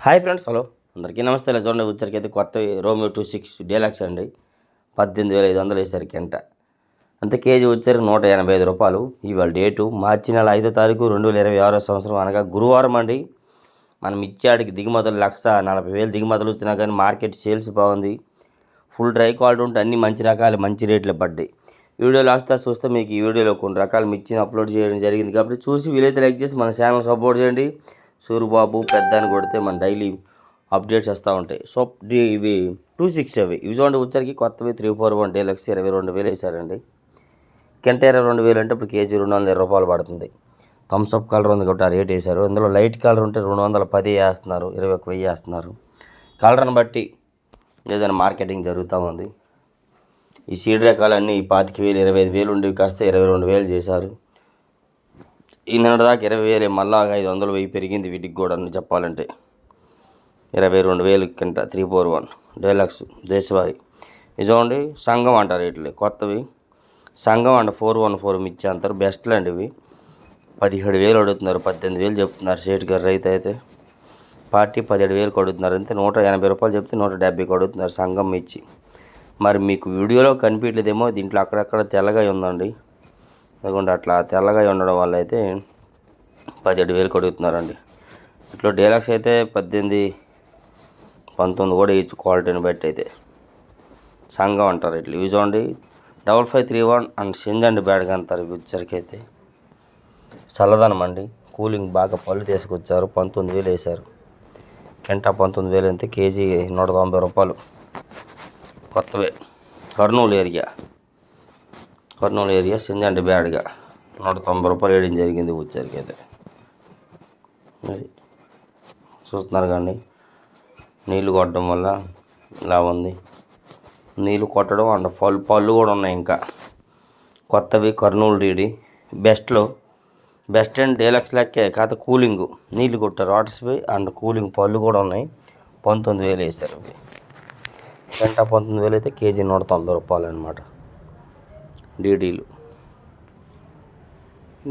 Hi friends, hello అందరికీ నమస్తే. ఇలా చూడండి, వచ్చరికైతే కొత్త రోమియో 26 డీలక్స్ అండి. 18,500 వేసరికి ఎంట అంతే. కేజీ వచ్చారు రూ. 185. ఇవాళ డేటు మార్చి నెల 5వ తారీఖు 2026 సంవత్సరం, అనగా గురువారం అండి. మనం ఇచ్చాడికి దిగుమతులు 1,40,000 దిగుమతులు వచ్చినా కానీ మార్కెట్ సేల్స్ బాగుంది. ఫుల్ డ్రై క్వాలిటీ ఉంటే అన్ని మంచి రకాలు మంచి రేట్లు పడ్డాయి. వీడియో లాస్ట్ చూస్తే మీకు ఈ వీడియోలో కొన్ని రకాలు మిర్చిని అప్లోడ్ చేయడం జరిగింది కాబట్టి చూసి వీలైతే లైక్ చేసి మన ఛానల్ సపోర్ట్ చేయండి. సూరిబాబు పెద్ద అని కొడితే మన డైలీ అప్డేట్స్ వస్తూ ఉంటాయి. సో ఇవి 26 అవి చూడండి. వచ్చరికి కొత్తవి 341 డీలక్స్ 22,000 వేసారండి. కింట 22,000 అంటే ఇప్పుడు కేజీ రూ. 220 పడుతుంది. థమ్స్అప్ కలర్ ఉంది కాబట్టి ఆ రేట్ వేశారు. ఇందులో లైట్ కలర్ ఉంటే 210 వేస్తున్నారు, 21,000 వేస్తున్నారు. కలర్ని బట్టి ఏదైనా మార్కెటింగ్ జరుగుతూ ఉంది. ఈ సీడ్ రకాలన్నీ 25,000 25,000 ఉండేవి కాస్త 22,000 చేశారు. ఈ నెల దాకా 20,000, మళ్ళా 500 1000 పెరిగింది వీటికి కూడా చెప్పాలంటే. 22,000 కింట 341 డీలక్స్ దేశవారి. ఇది చూడండి, సంఘం అంటారు రేట్లు కొత్తవి. సంఘం అంట 414 మిర్చి అంటారు. బెస్ట్లు అండి ఇవి. 17,000 అడుగుతున్నారు, 18,000 చెప్తున్నారు. సేట్ గారు రైతు అయితే పార్టీ 17,000 అడుగుతున్నారు. అంతే. రూ. 180 చెప్తే 170 అడుగుతున్నారు సంఘం మిర్చి. మరి మీకు వీడియోలో కనిపించలేదేమో, దీంట్లో అక్కడక్కడ తెల్లగా ఉందండి. ఎందుకంటే అట్లా తెల్లగా ఉండడం వల్ల అయితే 17,000 అడుగుతున్నారండి. ఇట్లా డీలక్స్ అయితే 18, 19 కూడా ఇచ్చు క్వాలిటీని బట్టి అయితే. సంఘం అంటారు ఇట్లా. ఇవి చూడండి 5531 అండ్ సింజండి బ్యాడ్గా అంటారు. ఇవి వచ్చరికి అయితే చల్లదనం అండి, కూలింగ్ బాగా పళ్ళు తీసుకొచ్చారు. 19,000 వేశారు. కింట 19,000 అయితే కేజీ రూ. 190. కొత్తవే. కర్నూలు ఏరియా సింజండి బ్యాడ్గా రూ. 190 వేయడం జరిగింది వచ్చరికి అయితే. అది చూస్తున్నారు కానీ నీళ్ళు కొట్టడం వల్ల ఇలా ఉంది. నీళ్ళు కొట్టడం అండ్ పళ్ళు కూడా ఉన్నాయి. ఇంకా కొత్తవి Kurnool DD best and deluxe లెక్కే కాకపోతే కూలింగ్ నీళ్ళు కొట్టారు. వాటర్స్పై అండ్ కూలింగ్ పళ్ళు కూడా ఉన్నాయి. 19,000 వేశారు. అవి గంట 19,000 అయితే కేజీ రూ. 190 అనమాట.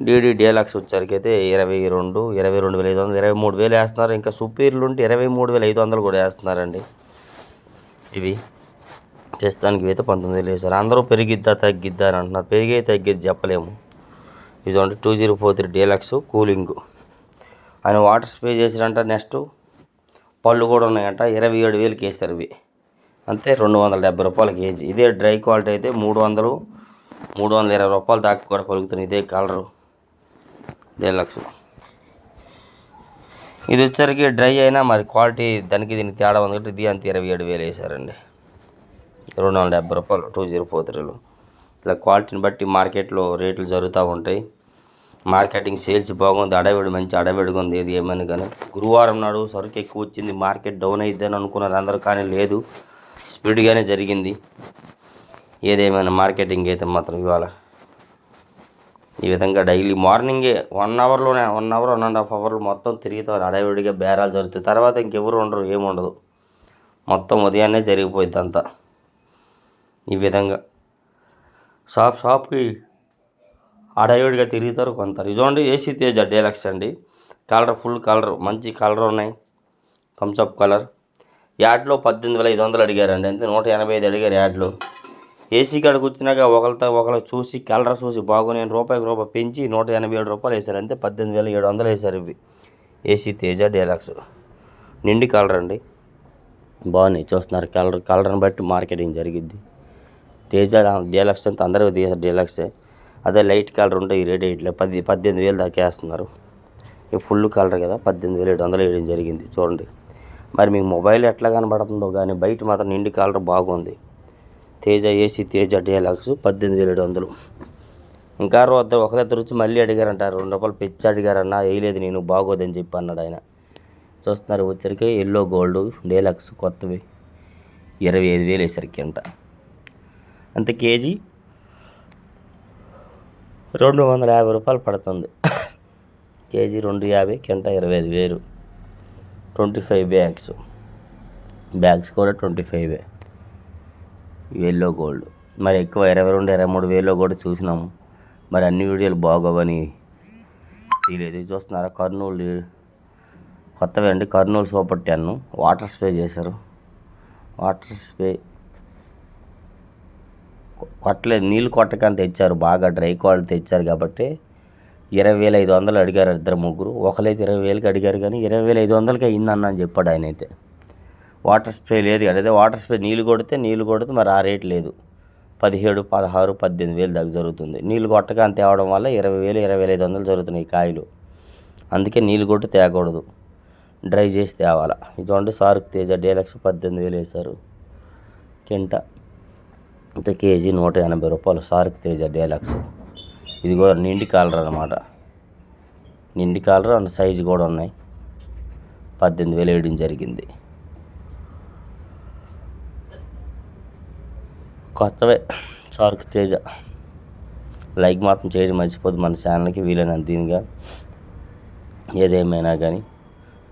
డీడీ డీలక్స్ వచ్చరికి అయితే 22,000 22,500 23,000 వేస్తున్నారు. ఇంకా సుపీరియర్లు ఉంటే 23,500 కూడా వేస్తున్నారండి. ఇవి చేస్తానికి అయితే 19,000 వేశారు. అందరూ పెరిగిద్దా తగ్గిద్దా అని అంటున్నారు. పెరిగే తగ్గిద్ది చెప్పలేము. ఇదంటే 2043 డీలక్స్ కూలింగ్ ఆయన వాటర్ స్ప్రే చేసారంట. నెక్స్ట్ పళ్ళు కూడా ఉన్నాయంట. 27,000 వేశారు ఇవి. అంతే. రూ. 270 కేజీ. ఇదే డ్రై క్వాలిటీ అయితే 300 320 దాకా కూడా పలుకుతుంది. ఇదే కలరు డీలక్స్. ఇది వచ్చరికి డ్రై అయినా మరి క్వాలిటీ దానికి దీనికి తేడా ఉంది కాబట్టి ఇది అంత 27,000 వేశారండి. రూ. 270 2043. ఇలా క్వాలిటీని బట్టి మార్కెట్లో రేట్లు జరుగుతూ ఉంటాయి. మార్కెటింగ్ సేల్స్ బాగుంది. మంచి అడవిడిగా ఉంది. ఏది ఏమైనా కానీ గురువారం నాడు సరుకు ఎక్కువ వచ్చింది, మార్కెట్ డౌన్ అయిద్దని అనుకున్నారు అందరూ. కానీ లేదు, స్పీడ్గానే జరిగింది. ఏదేమైనా మార్కెటింగ్ అయితే మాత్రం ఇవాళ ఈ విధంగా డైలీ మార్నింగే 1 అవర్లోనే 1 అవర్ 1.5 అవర్లు మొత్తం తిరుగుతారు. అడవిడిగా బేరాలు జరుగుతాయి. తర్వాత ఇంకెవరు ఉండరు, ఏముండదు. మొత్తం ఉదయాన్నే జరిగిపోయింది అంతా. ఈ విధంగా షాప్కి అడవిడిగా తిరుగుతారు కొంత. ఇదిగోండి ఏసీ తేజ డీలక్స్ అండి. ఫుల్ కలర్ మంచి కలర్ ఉన్నాయి. థమ్స్అప్ కలర్. యాడ్లో 18,500 అడిగారండి. అంతే. 185 అడిగారు యాడ్లో. ఏసీ కాడికి వచ్చినాక ఒకళ్ళు చూసి కలర్ చూసి బాగున్నాయి రూపాయి పెంచి రూ. 187 వేశారు. అంతే. 18,700 వేశారు ఇవి. ఏసీ తేజ డీలక్స్ నిండి కలర్ అండి. బాగున్నాయి. చూస్తున్నారు కలర్ని బట్టి మార్కెటింగ్ జరిగిద్ది. తేజ డీలక్స్ అంతా అందరూ డీలక్సే. అదే లైట్ కలర్ ఉంటే ఈ రేట్ ఇట్లా 18,000 దాకా వేస్తున్నారు. ఈ ఫుల్ కలర్ కదా 18,700 వేయడం జరిగింది. చూడండి మరి మీకు మొబైల్ ఎట్లా కనబడుతుందో కానీ బయట మాత్రం నిండి కలర్ బాగుంది. Teja AC Teja deluxe 18,700. ఇంకా ఒకరిద్దరు వచ్చి మళ్ళీ అడిగారంట. రూ. 2 పెంచి అడిగారన్న, వేయలేదు నేను, బాగోదని చెప్పి అన్నాడు ఆయన. చూస్తున్నారు వచ్చరికి ఎల్లో గోల్డ్ డీలక్స్ కొత్తవి 25,000 వేసరికి అంట. అంతే. కేజీ రూ. 250 పడుతుంది. కేజీ 250, కింట 25,000. 25 బ్యాగ్స్ కూడా 25. ఎల్లో గోల్డ్ మరి ఎక్కువ 22, 23,000 కూడా చూసినాము. మరి అన్ని వీడియోలు బాగోవని తీయలేదు. చూస్తున్నారా కొత్తవి అండి. కర్నూలు సూపర్ 10 వాటర్ స్ప్రే చేశారు. వాటర్ స్ప్రే కొట్టలేదు, నీళ్ళు కొట్టకని తెచ్చారు. బాగా డ్రై క్వాలిటీ తెచ్చారు కాబట్టి 20,500 అడిగారు ఇద్దరు ముగ్గురు. ఒకరైతే 20,000కి అడిగారు, కానీ 20,500కి అయిందన్న అని చెప్పాడు ఆయన అయితే. వాటర్ స్ప్రే లేదు కదా, అదే వాటర్ స్ప్రే నీళ్ళు కొడితే మరి ఆ రేట్ లేదు. 17, 16, 18,000 దాకా జరుగుతుంది. నీళ్ళు కొట్టక అంత తేవడం వల్ల 20,000, 20,500 జరుగుతున్నాయి ఈ కాయలు. అందుకే నీళ్ళు కొట్టి తేకూడదు, డ్రై చేసి తేవాలా. ఇదిగోండి సార్క్ తేజ డీలక్స్ 18,000 వేశారు కింట. ఇంత కేజీ 180 రూపాయలు సార్క్ తేజ డీలక్స్. ఇదిగో నిండి కాలర్ అనమాట. నిండి కాలర్ అండ్ సైజు కూడా ఉన్నాయి. 18,000 వేయడం జరిగింది. కొత్తవే సార్క్ తేజ. లైక్ మాత్రం చేయడం మర్చిపోద్దు మన ఛానల్కి, వీలైనంత దీనిగా ఏదేమైనా కానీ.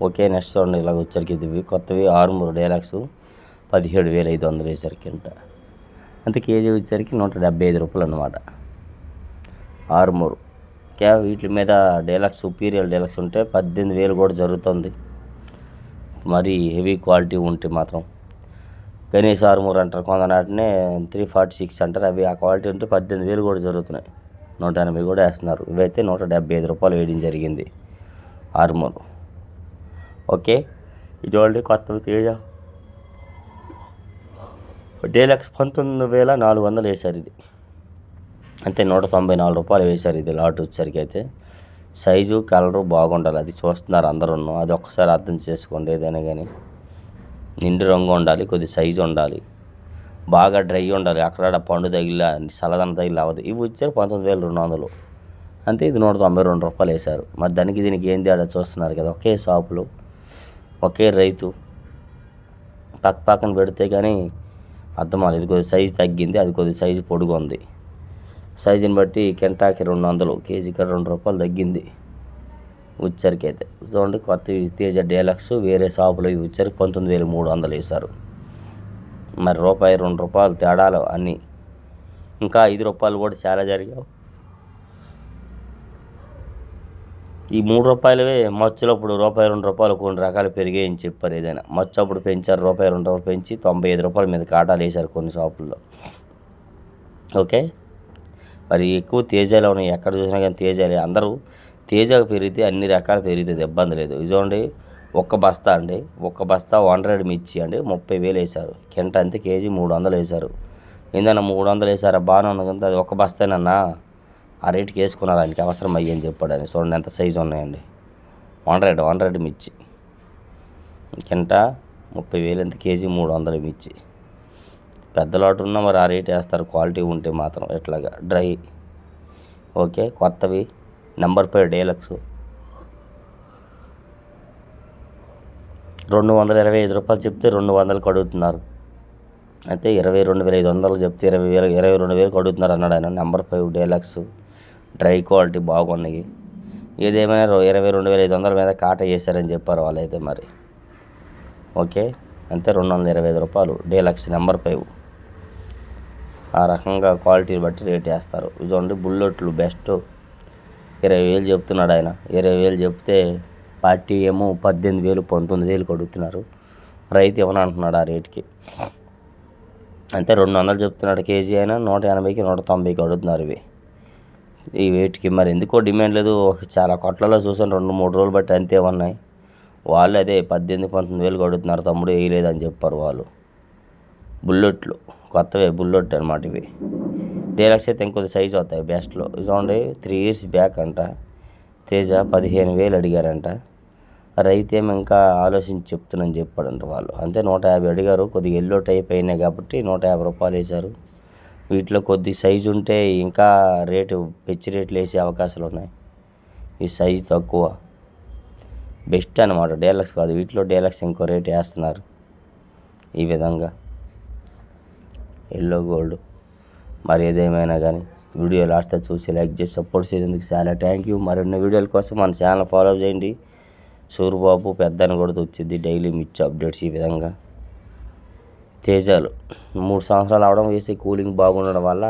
ఓకే, నెక్స్ట్ చూడండి. ఇలాగ వచ్చరికి ఇది కొత్తవి ఆర్మూర్ డీలక్స్ 17,500 వేసరికి కింట. అంతే కేజీ వచ్చేసరికి 175 రూపాయలు అన్నమాట. ఆర్మూర్ వీటి మీద డీలక్స్ సుపీరియర్ డీలక్స్ ఉంటే 18,000 కూడా జరుగుతుంది. మరి హెవీ క్వాలిటీ ఉంటే మాత్రం గణేష్ ఆర్మూర్ అంటారు, కొందనాటినే 346 అంటారు. అవి ఆ క్వాలిటీ ఉంటే 18,000 కూడా జరుగుతున్నాయి. 180 కూడా వేస్తున్నారు. ఇవైతే 175 రూపాయలు వేయడం జరిగింది ఆర్మూర్. ఓకే, ఇటువంటి కొత్త తేజ డీలక్స్ 19,400 వేశారు. ఇది అంతే 194 రూపాయలు వేశారు. ఇది లాట్ వచ్చేసరికి అయితే సైజు కలరు బాగుండాలి, అది చూస్తున్నారు అందరూ. అది ఒక్కసారి అర్థం చేసుకోండి. ఏదైనా కానీ నిండు రంగు ఉండాలి, కొద్ది సైజు ఉండాలి, బాగా డ్రై ఉండాలి, అక్కడ పండు తగిలి చల్లదనం తగిలి అవ్వదు. ఇవి వచ్చారు 19,200 అంతే. ఇది 192 రూపాయలు వేశారు. మరి దీనికి ఏం తేడా చూస్తున్నారు కదా. ఒకే షాపులో ఒకే రైతు పక్కన పెడితే కానీ అర్థం అవ్వలేదు. ఇది కొద్ది సైజు తగ్గింది, అది కొద్ది సైజు పొడుగు ఉంది. సైజుని బట్టి కింటాకి 200, కేజీకి 2 రూపాయలు తగ్గింది వచ్చరికి అయితే. చూడండి కొత్త తేజ డీలక్స్ వేరే షాపులో ఇవి వచ్చరికి 19,300 వేశారు. మరి రూపాయి 2 రూపాయలు తేడాలు అన్నీ. ఇంకా 5 రూపాయలు కూడా చాలా జరిగావు. ఈ 3 రూపాయలవే మచ్చులో ఇప్పుడు రూపాయి 2 రూపాయలు కొన్ని రకాలు పెరిగాయని చెప్పారు. ఏదైనా మచ్చు అప్పుడు పెంచారు, రూపాయి 2 రూపాయలు పెంచి 95 రూపాయల మీద కాటాలు వేశారు కొన్ని షాపుల్లో. ఓకే, మరి ఎక్కువ తేజాలు ఉన్నాయి. ఎక్కడ చూసినా కానీ తేజాలే. అందరూ తేజకు పెరిగితే అన్ని రకాలు పెరుగుతుంది, ఇబ్బంది లేదు. ఇదిగోండి ఒక్క బస్తా 100 మిర్చి అండి 30,000 వేశారు కింట. అంతే కేజీ 300 వేశారు. ఏందన్నా 300 వేశారా, బాగానే ఉంది కదా, అది ఒక్క బస్తానన్నా ఆ రేటుకి వేసుకున్నారు, ఆయనకి అవసరం అయ్యని చెప్పాడు అని. చూడండి ఎంత సైజు ఉన్నాయండి. 100 మిర్చి కింట 30,000, ఎంత కేజీ 300 మిర్చి. పెద్ద లాట్ ఉన్నా మరి ఆ రేటు వేస్తారు, క్వాలిటీ ఉంటే మాత్రం. ఎట్లాగా డ్రై. ఓకే, కొత్తవి నెంబర్ 5 డీలక్స్ 225 రూపాయలు చెప్తే 200కి అడుగుతున్నారు. అయితే 22,500 చెప్తే 22,000కి అడుగుతున్నారు అన్నాడు ఆయన. నెంబర్ 5 డీలక్స్ డ్రై క్వాలిటీ బాగున్నాయి. ఏదేమైనా 22,500 మీద కాట చేశారని చెప్పారు వాళ్ళైతే మరి. ఓకే, అంతే 225 రూపాయలు డీలక్స్ నెంబర్ 5. ఆ రకంగా క్వాలిటీని బట్టి రేట్ వేస్తారు. ఇదిగోండి బుల్లెట్లు బెస్ట్ 20,000 చెప్తున్నాడు ఆయన. 20,000 చెప్తే పార్టీ ఏమో 18,000, 19,000కి అడుగుతున్నారు. రైతు ఏమని అంటున్నాడు ఆ రేటుకి. అంతే 200 చెప్తున్నాడు కేజీ అయినా 180కి 190కి అడుగుతున్నారు ఇవి. ఈ వెయిట్కి మరి ఎందుకో డిమాండ్ లేదు. చాలా కొట్లలో చూసాను 2-3 రోజులు బట్టి అంతే ఉన్నాయి. వాళ్ళు అదే 18,000, 19,000కి అడుగుతున్నారు. తమ్ముడు వేయలేదని చెప్పారు వాళ్ళు. బుల్లెట్లు కొత్తవే బుల్లెట్ అనమాట ఇవి. డీలక్స్ అయితే ఇంకొద్ది సైజు అవుతాయి బెస్ట్లో. చూడండి 3 years బ్యాక్ అంట తేజ 15,000 అడిగారంట. రైతు ఏమో ఇంకా ఆలోచించి చెప్తున్నాను చెప్పాడంట వాళ్ళు. అంతే 150 అడిగారు. కొద్దిగా ఎల్లో టైప్ అయినాయి కాబట్టి 150 రూపాయలు వేశారు. వీటిలో కొద్ది సైజు ఉంటే ఇంకా రేటు పెంచి రేట్లు వేసే అవకాశాలు ఉన్నాయి. ఈ సైజు తక్కువ బెస్ట్ అనమాట. డీలక్స్ కాదు, వీటిలో డీలక్స్ ఇంకో రేటు వేస్తున్నారు ఈ విధంగా. Yellow gold. మరి ఏదేమైనా కానీ వీడియో లాస్ట్ చూసి లైక్ చేసి సపోర్ట్ చేసేందుకు చాలా థ్యాంక్ యూ. మరిన్ని వీడియోల కోసం మన ఛానల్ ఫాలో చేయండి. సూరిబాబు పెద్దని కూడా వచ్చింది డైలీ మిర్చి అప్డేట్స్. ఈ విధంగా తేజాలు 3 సంవత్సరాలు అవడం వేసి కూలింగ్ బాగుండడం వల్ల